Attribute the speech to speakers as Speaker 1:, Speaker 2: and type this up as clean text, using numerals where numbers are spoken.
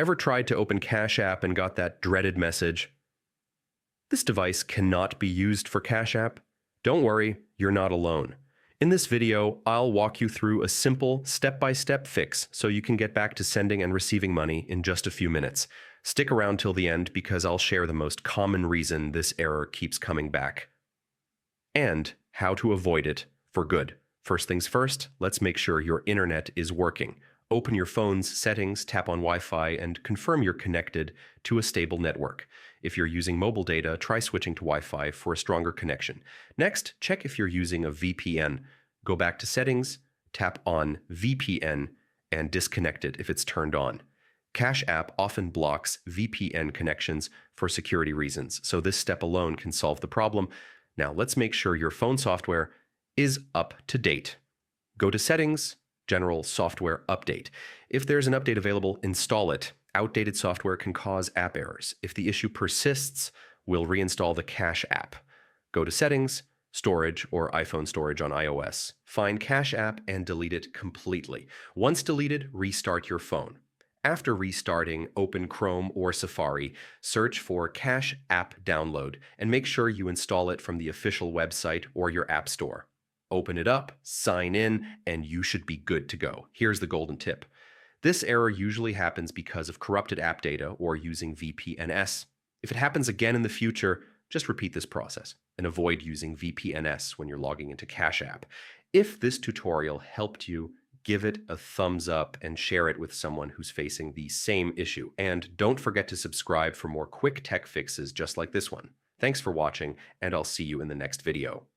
Speaker 1: Ever tried to open Cash App and got that dreaded message? This device cannot be used for Cash App. Don't worry, you're not alone. In this video, I'll walk you through a simple step-by-step fix so you can get back to sending and receiving money in just a few minutes. Stick around till the end because I'll share the most common reason this error keeps coming back and how to avoid it for good. First things first, let's make sure your internet is working. Open your phone's settings, tap on Wi-Fi, and confirm you're connected to a stable network. If you're using mobile data, try switching to Wi-Fi for a stronger connection. Next, check if you're using a VPN. Go back to Settings, tap on VPN, and disconnect it if it's turned on. Cash App often blocks VPN connections for security reasons, so this step alone can solve the problem. Now, let's make sure your phone software is up to date. Go to Settings, General Software Update. If there's an update available, install it. Outdated software can cause app errors. If the issue persists, we'll reinstall the Cash App. Go to Settings, Storage, or iPhone storage on iOS. Find Cash App and delete it completely. Once deleted, restart your phone. After restarting, open Chrome or Safari, search for Cash App Download, and make sure you install it from the official website or your app store. Open it up, sign in, and you should be good to go. Here's the golden tip. This error usually happens because of corrupted app data or using VPNs. If it happens again in the future, just repeat this process and avoid using VPNs when you're logging into Cash App. If this tutorial helped you, give it a thumbs up and share it with someone who's facing the same issue. And don't forget to subscribe for more quick tech fixes just like this one. Thanks for watching, and I'll see you in the next video.